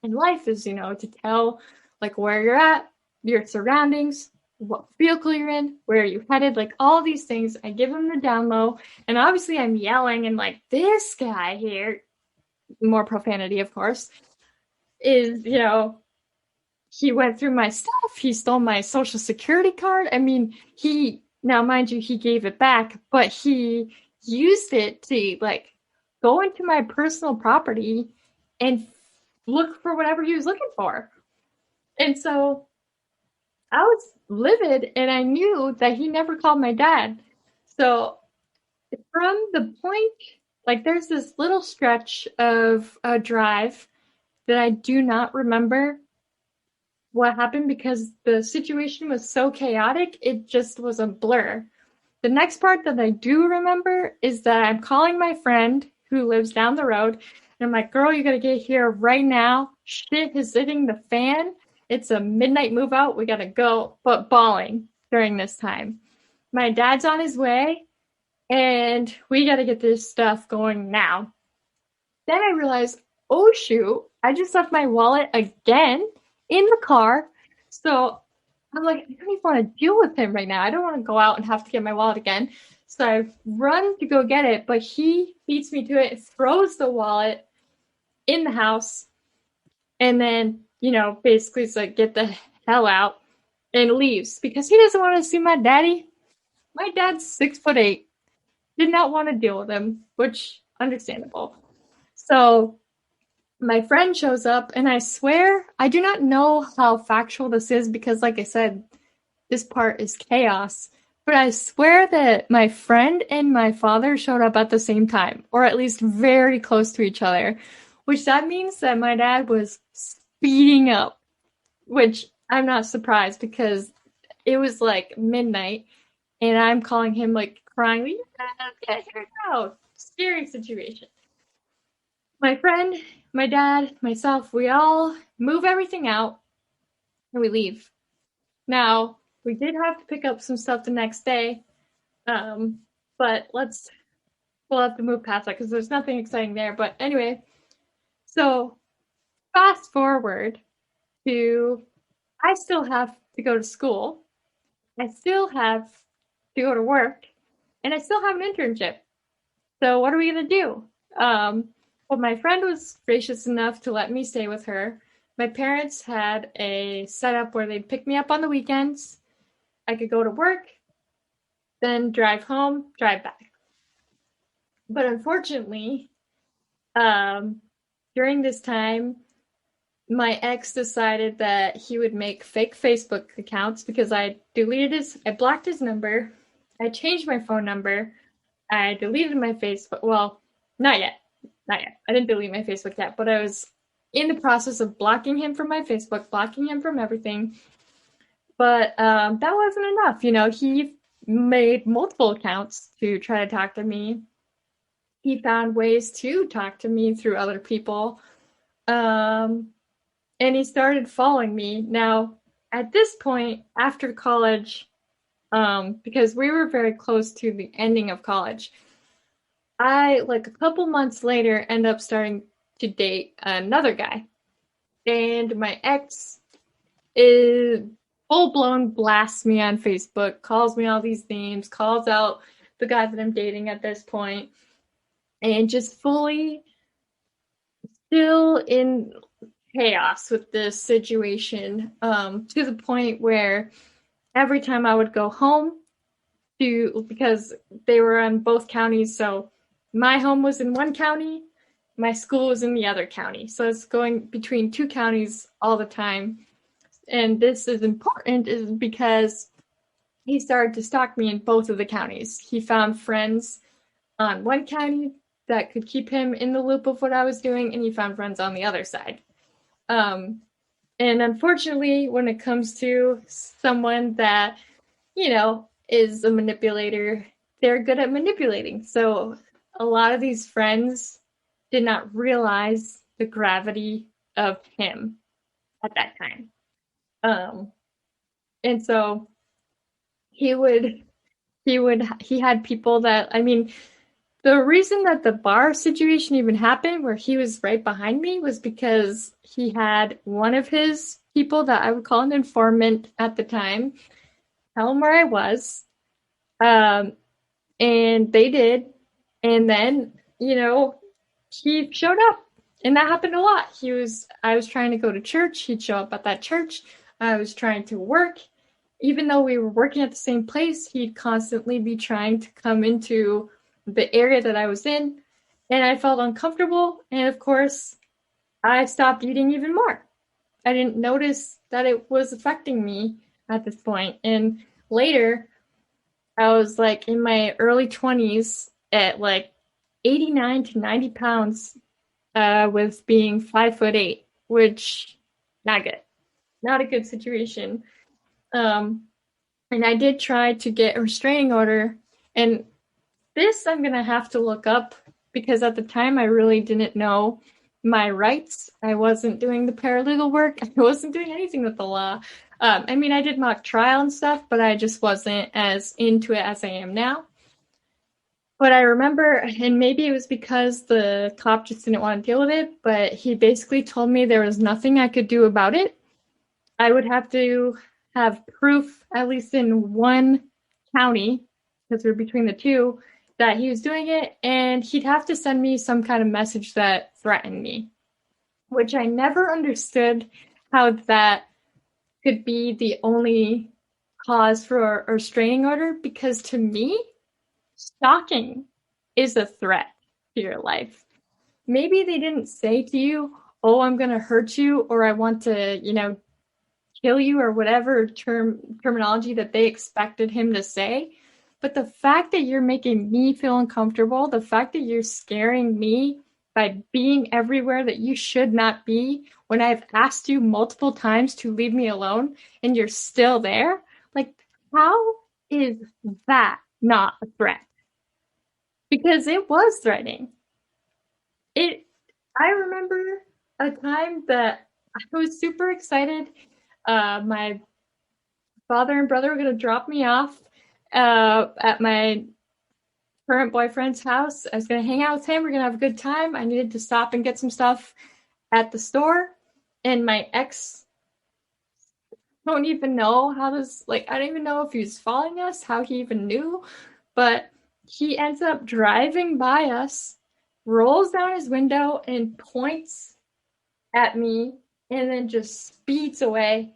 in life is, to tell like where you're at, your surroundings, what vehicle you're in, where are you headed, like all these things. I give him the down low, and obviously I'm yelling and like, this guy here, more profanity, of course, is, he went through my stuff. He stole my social security card. I mean, now mind you, he gave it back, but he used it to like go into my personal property and look for whatever he was looking for. And so I was livid and I knew that he never called my dad. So from the point, like there's this little stretch of a drive that I do not remember what happened because the situation was so chaotic, it just was a blur. The next part that I do remember is that I'm calling my friend who lives down the road, and I'm like, girl, you gotta get here right now. Shit is hitting the fan. It's a midnight move out. We gotta go, but bawling during this time. My dad's on his way, and we gotta get this stuff going now. Then I realized, oh shoot, I just left my wallet again in the car. So I'm like, I don't even want to deal with him right now. I don't want to go out and have to get my wallet again. So I run to go get it, but he beats me to it and throws the wallet in the house. And then, basically it's like, get the hell out and leaves because he doesn't want to see my daddy. My dad's 6'8". Did not want to deal with him, which understandable. So my friend shows up, and I swear I do not know how factual this is because, like I said, this part is chaos. But I swear that my friend and my father showed up at the same time, or at least very close to each other, which that means that my dad was speeding up, which I'm not surprised because it was like midnight, and I'm calling him like crying, get here now. Scary situation. My friend, my dad, myself, we all move everything out and we leave. Now, we did have to pick up some stuff the next day, but we'll have to move past that because there's nothing exciting there. But anyway, so fast forward to I still have to go to school, I still have to go to work, and I still have an internship. So what are we gonna do? Well, my friend was gracious enough to let me stay with her. My parents had a setup where they'd pick me up on the weekends. I could go to work, then drive home, drive back. But unfortunately, during this time, my ex decided that he would make fake Facebook accounts because I blocked his number, I changed my phone number, I deleted my Facebook. Well, not yet. Not yet. I didn't delete my Facebook yet, but I was in the process of blocking him from my Facebook, blocking him from everything. But that wasn't enough. He made multiple accounts to try to talk to me. He found ways to talk to me through other people. And he started following me. Now, at this point, after college, because we were very close to the ending of college, I, like a couple months later, end up starting to date another guy. And my ex is full-blown blasts me on Facebook, calls me all these names, calls out the guy that I'm dating at this point, and just fully still in chaos with this situation, to the point where every time I would go home because they were in both counties, so my home was in one county, my school was in the other county. So it's going between two counties all the time. And this is important is because he started to stalk me in both of the counties. He found friends on one county that could keep him in the loop of what I was doing, and he found friends on the other side. And unfortunately, when it comes to someone that, is a manipulator, they're good at manipulating. So a lot of these friends did not realize the gravity of him at that time. And so he had people that, I mean, the reason that the bar situation even happened where he was right behind me was because he had one of his people that I would call an informant at the time tell him where I was. And they did. And then, he showed up. And that happened a lot. I was trying to go to church. He'd show up at that church. I was trying to work. Even though we were working at the same place, he'd constantly be trying to come into the area that I was in. And I felt uncomfortable. And of course, I stopped eating even more. I didn't notice that it was affecting me. at this point. And later, I was like in my early 20s at like 89 to 90 pounds with being 5'8", which not good. Not a good situation. Um, and I did try to get a restraining order. And this I'm going to have to look up because at the time I really didn't know my rights. I wasn't doing the paralegal work. I wasn't doing anything with the law. I mean, I did mock trial and stuff, but I just wasn't as into it as I am now. But I remember, and maybe it was because the cop just didn't want to deal with it, but he basically told me there was nothing I could do about it. I would have to have proof, at least in one county, because we're between the two, that he was doing it, and he'd have to send me some kind of message that threatened me, which I never understood how that could be the only cause for a restraining order, because to me, stalking is a threat to your life. Maybe they didn't say to you, oh, I'm going to hurt you, or I want to, kill you, or whatever terminology that they expected him to say. But the fact that you're making me feel uncomfortable, the fact that you're scaring me by being everywhere that you should not be when I've asked you multiple times to leave me alone and you're still there, like, how is that not a threat? Because it was threatening. It I remember a time that I was super excited. My father and brother were going to drop me off at my current boyfriend's house. I was going to hang out with him. We're going to have a good time. I needed to stop and get some stuff at the store. And my ex, don't even know how this, like, I don't even know if he was following us, how he even knew. But he ends up driving by us, rolls down his window, and points at me, and then just speeds away.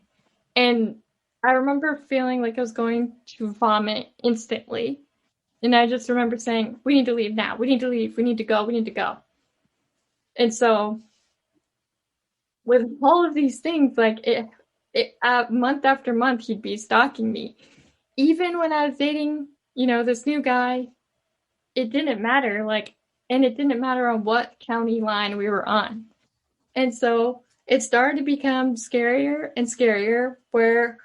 And I remember feeling like I was going to vomit instantly. And I just remember saying, we need to leave now. We need to leave. We need to go. We need to go. And so with all of these things, like month after month, he'd be stalking me. Even when I was dating, this new guy, it didn't matter. And it didn't matter on what county line we were on. And so it started to become scarier and scarier, where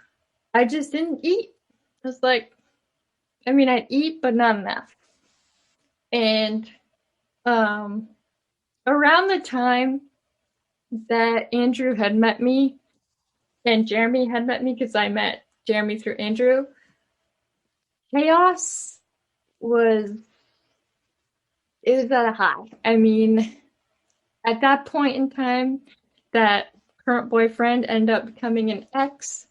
I just didn't eat. I was like, I'd eat, but not enough. And around the time that Andrew had met me and Jeremy had met me, because I met Jeremy through Andrew, chaos was at a high. At that point in time, that current boyfriend ended up becoming an ex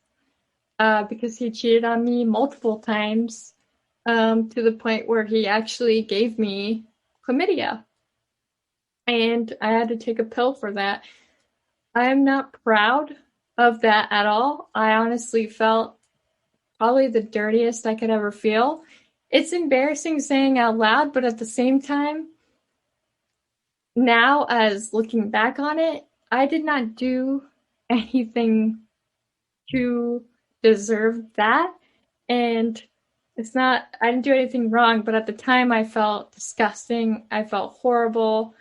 because he cheated on me multiple times, to the point where he actually gave me chlamydia. And I had to take a pill for that. I'm not proud of that at all. I honestly felt probably the dirtiest I could ever feel. It's embarrassing saying out loud, but at the same time, now as looking back on it, I did not do anything to deserve that. And I didn't do anything wrong, but at the time I felt disgusting. I felt horrible.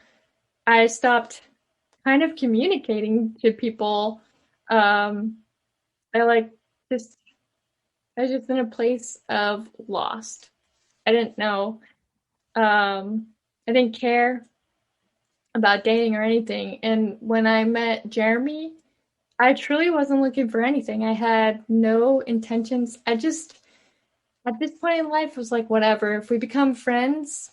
I stopped kind of communicating to people. I was just in a place of lost. I didn't know. I didn't care about dating or anything. And when I met Jeremy, I truly wasn't looking for anything. I had no intentions. At this point in life, was like, whatever. If we become friends,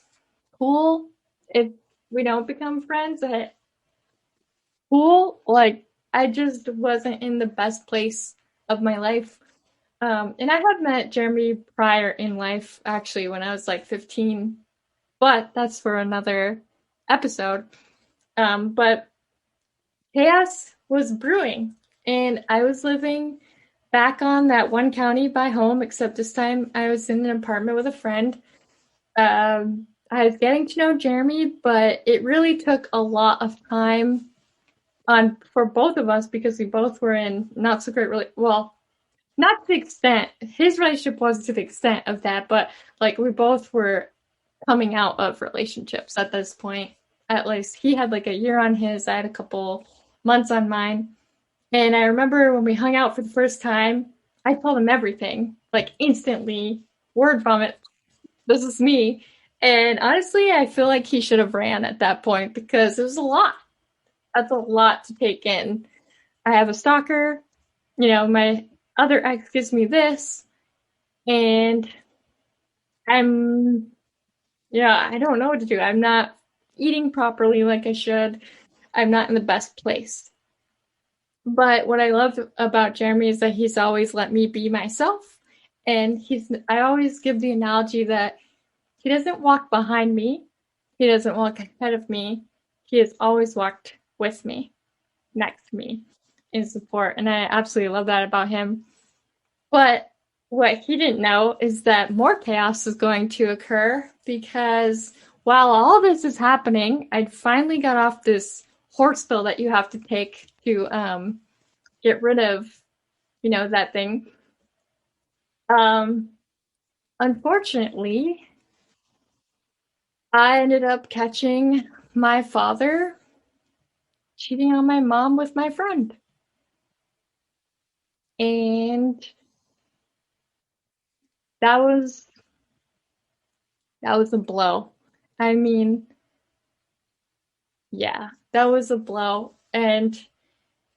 cool. If we don't become friends, cool. Like, I just wasn't in the best place of my life. And I had met Jeremy prior in life, actually, when I was like 15, but that's for another episode. But chaos was brewing, and I was living back on that one county by home, except this time I was in an apartment with a friend. I was getting to know Jeremy, but it really took a lot of time for both of us, because we both were in not so great, not to the extent, his relationship wasn't to the extent of that, but like we both were coming out of relationships at this point. At least he had like a year on his, I had a couple months on mine. And I remember when we hung out for the first time, I told him everything, like instantly, word vomit. This is me. And honestly, I feel like he should have ran at that point because it was a lot. That's a lot to take in. I have a stalker, my other ex gives me this, and I'm, I don't know what to do. I'm not eating properly like I should. I'm not in the best place. But what I love about Jeremy is that he's always let me be myself. And I always give the analogy that he doesn't walk behind me. He doesn't walk ahead of me. He has always walked with me, next to me in support. And I absolutely love that about him. But what he didn't know is that more chaos is going to occur because while all this is happening, I finally got off this horse pill that you have to take to get rid of, that thing. Um, Unfortunately, I ended up catching my father cheating on my mom with my friend. And that was a blow. I mean, yeah, that was a blow. And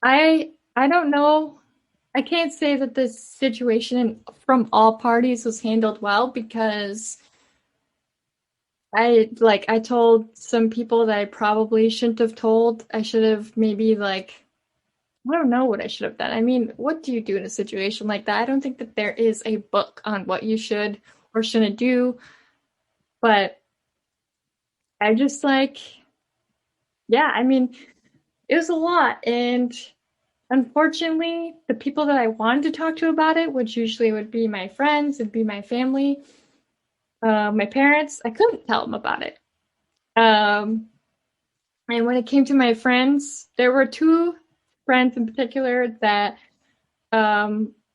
I don't know. I can't say that this situation from all parties was handled well because I told some people that I probably shouldn't have told. I should have maybe I don't know what I should have done. I mean, what do you do in a situation like that? I don't think that there is a book on what you should or shouldn't do, but I just yeah, I mean, it was a lot. And unfortunately, the people that I wanted to talk to about it, which usually would be my friends, it'd be my family, my parents, I couldn't tell them about it. Um, and when it came to my friends, there were two friends in particular that,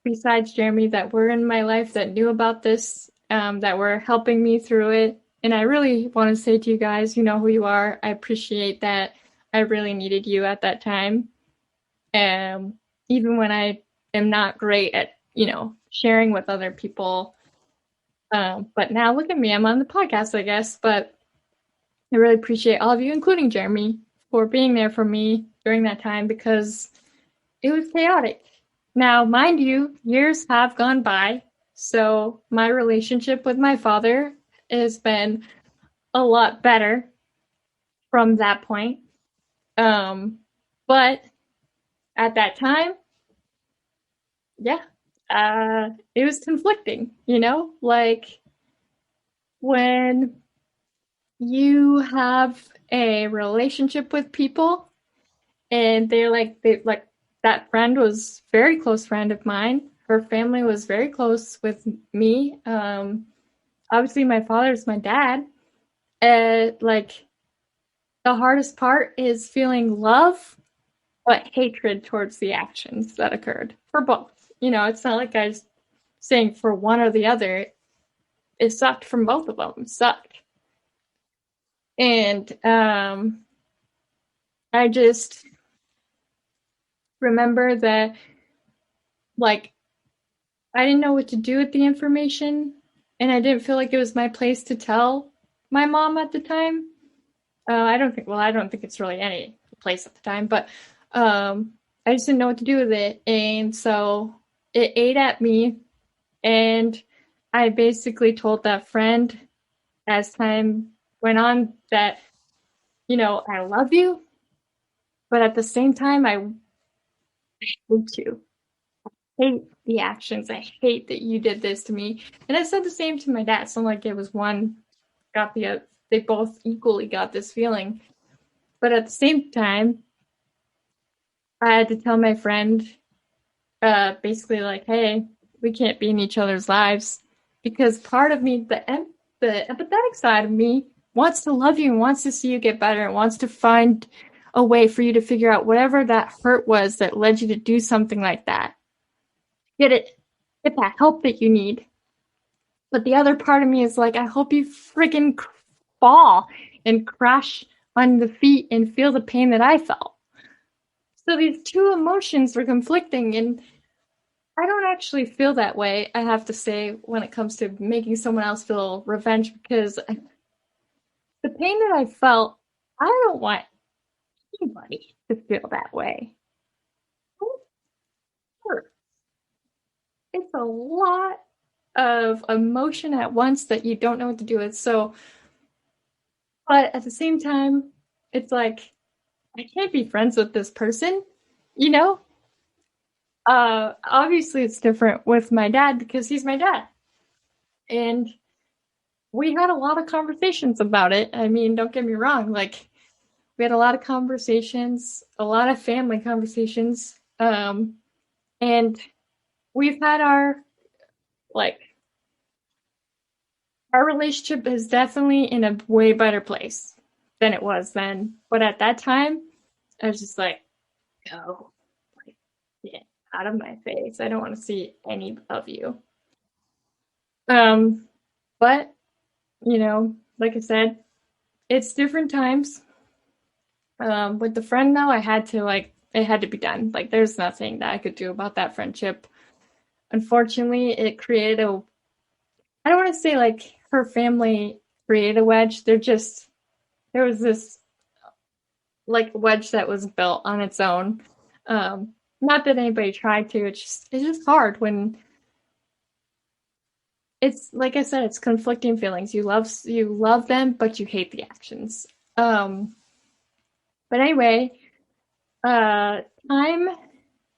besides Jeremy, that were in my life that knew about this, that were helping me through it. And I really want to say to you guys, you know who you are. I appreciate that. I really needed you at that time. Even when I am not great at, sharing with other people. But now look at me, I'm on the podcast, I guess. But I really appreciate all of you, including Jeremy, for being there for me during that time because it was chaotic. Now, mind you, years have gone by, so my relationship with my father has been a lot better from that point. But at that time, yeah, it was conflicting, like when you have a relationship with people and they that friend was very close friend of mine. Her family was very close with me. Obviously my father's my dad. Like the hardest part is feeling love but hatred towards the actions that occurred for both. It's not like I was saying for one or the other. It sucked from both of them. It sucked. And I just remember that, like, I didn't know what to do with the information, and I didn't feel like it was my place to tell my mom at the time. I don't think it's really any place at the time, but I just didn't know what to do with it. And so it ate at me, and I basically told that friend as time went on that, I love you, but at the same time, I hate you. I hate the actions. I hate that you did this to me. And I said the same to my dad. It's not like it was one got the other. They both equally got this feeling. But at the same time, I had to tell my friend, basically like, hey, we can't be in each other's lives. Because part of me, the empathetic side of me, wants to love you and wants to see you get better and wants to find a way for you to figure out whatever that hurt was that led you to do something like that. Get it get that help that you need. But the other part of me is like, I hope you freaking fall and crash on the feet and feel the pain that I felt. So these two emotions were conflicting, and I don't actually feel that way, I have to say, when it comes to making someone else feel revenge, because the pain that I felt, I don't want anybody to feel that way. It's a lot of emotion at once that you don't know what to do with. So, but at the same time, it's like, I can't be friends with this person, you know? Obviously it's different with my dad because he's my dad. And we had a lot of conversations about it. I mean, don't get me wrong, like we had a lot of conversations, a lot of family conversations. And we've had like our relationship is definitely in a way better place than it was then. But at that time, I was just like, go, like, get out of my face. I don't want to see any of you. Um, but like I said, it's different times. With the friend though, I had to like it had to be done. Like there's nothing that I could do about that friendship. Unfortunately, it created a I don't want to say like her family created a wedge. There was this like wedge that was built on its own. Not that anybody tried to. It's just hard when it's like I said, it's conflicting feelings. You love them, but you hate the actions. But anyway, uh, time.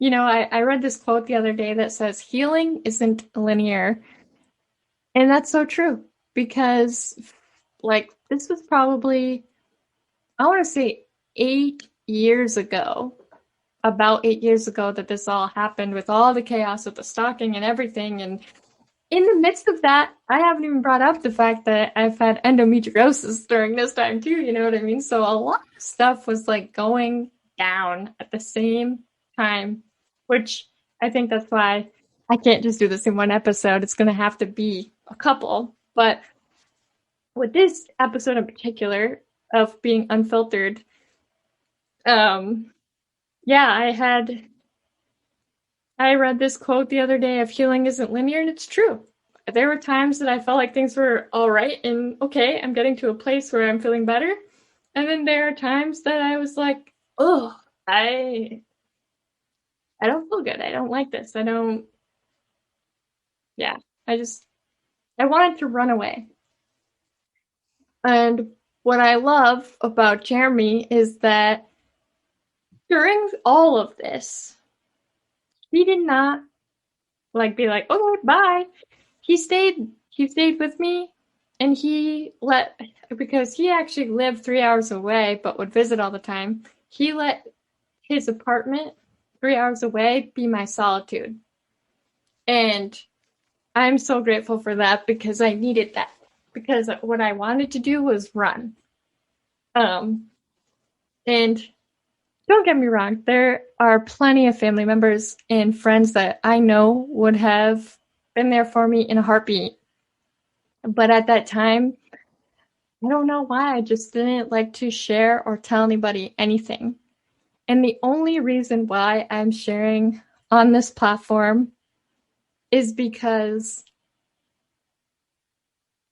I read this quote the other day that says healing isn't linear, and that's so true because like this was probably I want to say 8 years ago, about 8 years ago that this all happened with all the chaos with the stalking and everything. And in the midst of that, I haven't even brought up the fact that I've had endometriosis during this time too. You know what I mean? So a lot of stuff was like going down at the same time, which I think that's why I can't just do this in one episode. It's going to have to be a couple. But with this episode in particular of being unfiltered, um, yeah, I read this quote the other day of healing isn't linear, and it's true. There were times that I felt like things were all right and okay, I'm getting to a place where I'm feeling better. And then there are times that I was like, oh, I don't feel good. I don't like this. Yeah, I just, I wanted to run away. And what I love about Jeremy is that during all of this, he did not like be like, okay, bye. He stayed with me and he let because he actually lived 3 hours away but would visit all the time. He let his apartment 3 hours away be my solitude. And I'm so grateful for that because I needed that. Because what I wanted to do was run. Um and don't get me wrong, there are plenty of family members and friends that I know would have been there for me in a heartbeat. But at that time, I don't know why I just didn't like to share or tell anybody anything. And the only reason why I'm sharing on this platform is because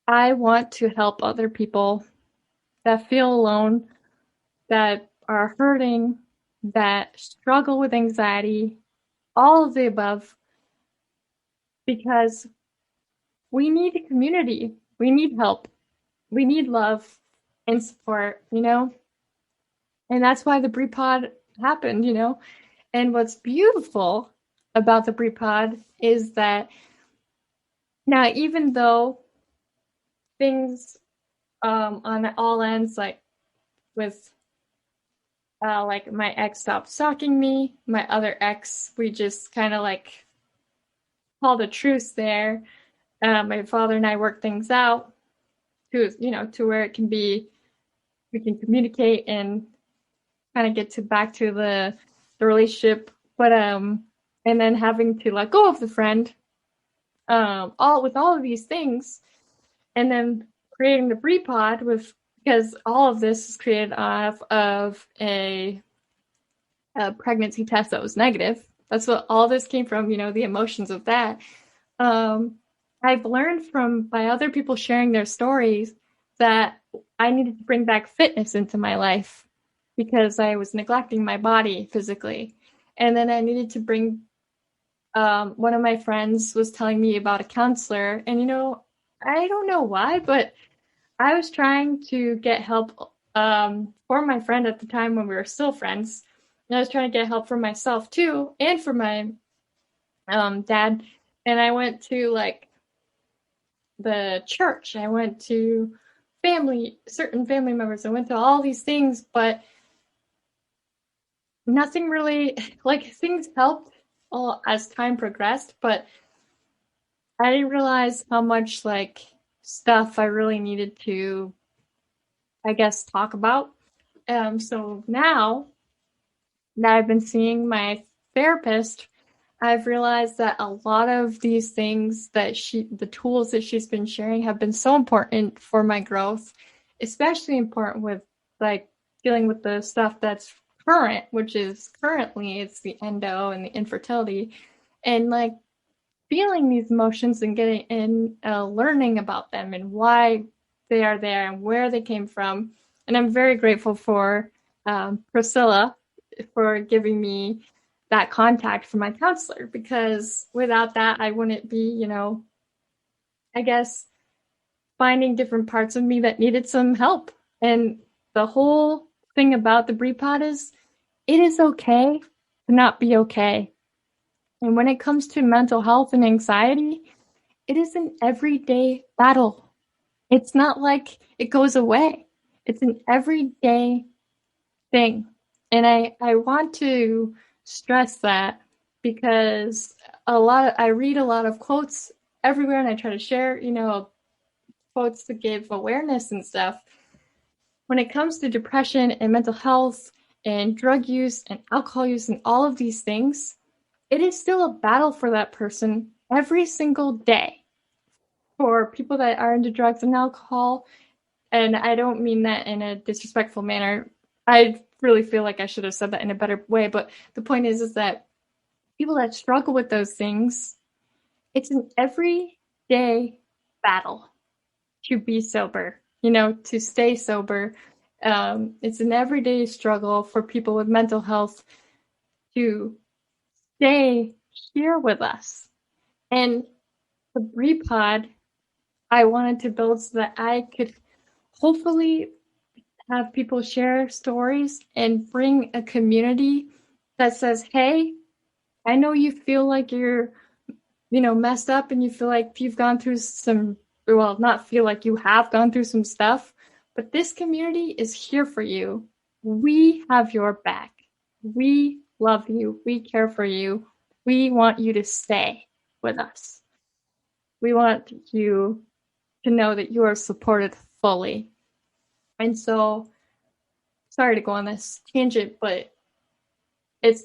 I want to help other people that feel alone, that are hurting, that struggle with anxiety, all of the above, because we need a community. We need help. We need love and support. And that's why the Brie Pod happened. And what's beautiful about the Brie Pod is that now, even though things on all ends, like with like my ex stopped stalking me, my other ex, we just kind of like called a truce there. My father and I worked things out to where it can be we can communicate and kind of get to back to the relationship. But and then having to let go of the friend all of these things, and then creating the Brie Pod because all of this is created off of a pregnancy test that was negative. That's what all this came from, the emotions of that. Um, I've learned by other people sharing their stories that I needed to bring back fitness into my life because I was neglecting my body physically. And then I needed to bring, one of my friends was telling me about a counselor. And, I don't know why, but I was trying to get help for my friend at the time when we were still friends. And I was trying to get help for myself too, and for my dad. And I went to like the church. I went to certain family members. I went to all these things, but nothing really, like things helped as time progressed, but I didn't realize how much like stuff I really needed to, I guess, talk about. So now that I've been seeing my therapist, I've realized that a lot of these things the tools that she's been sharing have been so important for my growth, especially important with like dealing with the stuff that's current, which is currently it's the endo and the infertility, and like feeling these emotions and getting and learning about them and why they are there and where they came from. And I'm very grateful for Priscilla for giving me that contact from my counselor, because without that, I wouldn't be, I guess, finding different parts of me that needed some help. And the whole thing about the Brie Pod is it is okay to not be okay. And when it comes to mental health and anxiety, it is an everyday battle. It's not like it goes away. It's an everyday thing. And I want to stress that because I read a lot of quotes everywhere, and I try to share, quotes to give awareness and stuff. When it comes to depression and mental health and drug use and alcohol use and all of these things, it is still a battle for that person every single day. For people that are into drugs and alcohol, and I don't mean that in a disrespectful manner. I really feel like I should have said that in a better way, but the point is that people that struggle with those things, it's an everyday battle to be sober, to stay sober. It's an everyday struggle for people with mental health to stay here with us. And the Brie Pod, I wanted to build so that I could hopefully have people share stories and bring a community that says, hey, I know you feel like you're, messed up and you feel like you've gone through well, not feel like you have gone through some stuff, but this community is here for you. We have your back. We love you. We care for you. We want you to stay with us. We want you to know that you are supported fully. And so, sorry to go on this tangent, but it's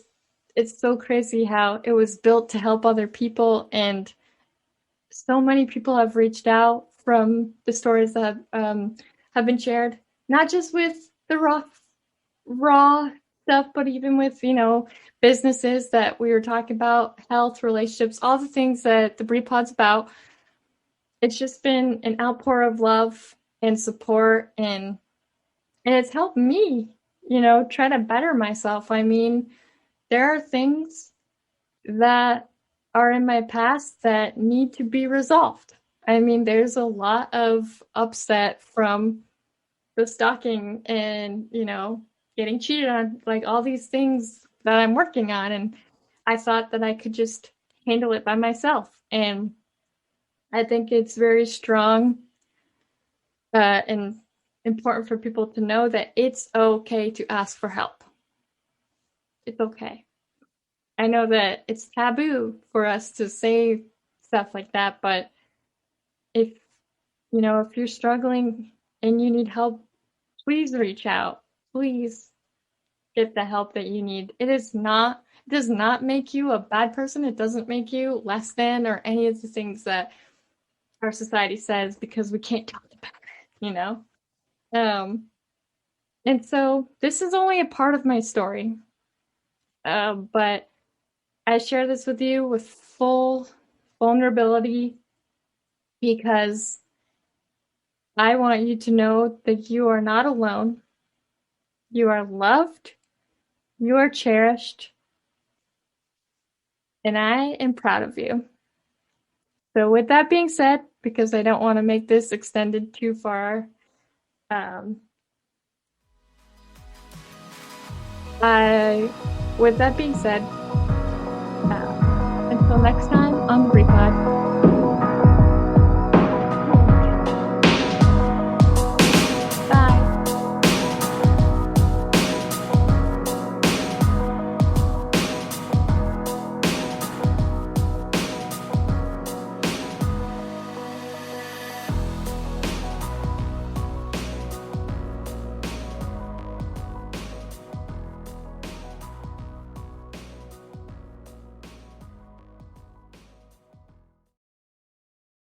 it's so crazy how it was built to help other people, and so many people have reached out from the stories that have been shared, not just with the raw stuff, but even with businesses that we were talking about, health, relationships, all the things that the Brie Pod's about. It's just been an outpour of love and support, and it's helped me, try to better myself. I mean, there are things that are in my past that need to be resolved. I mean, there's a lot of upset from the stalking and, getting cheated on, like all these things that I'm working on. And I thought that I could just handle it by myself. And I think it's very strong and important for people to know that it's okay to ask for help. It's okay. I know that it's taboo for us to say stuff like that, but if if you're struggling and you need help, please reach out. Please get the help that you need. It does not make you a bad person. It doesn't make you less than or any of the things that our society says because we can't talk about it, you know? Um, and so this is only a part of my story. But I share this with you with full vulnerability because I want you to know that you are not alone. You are loved, you are cherished, and I am proud of you. So, with that being said, because I don't want to make this extended too far, um, with that being said, until next time on the Brie Pod.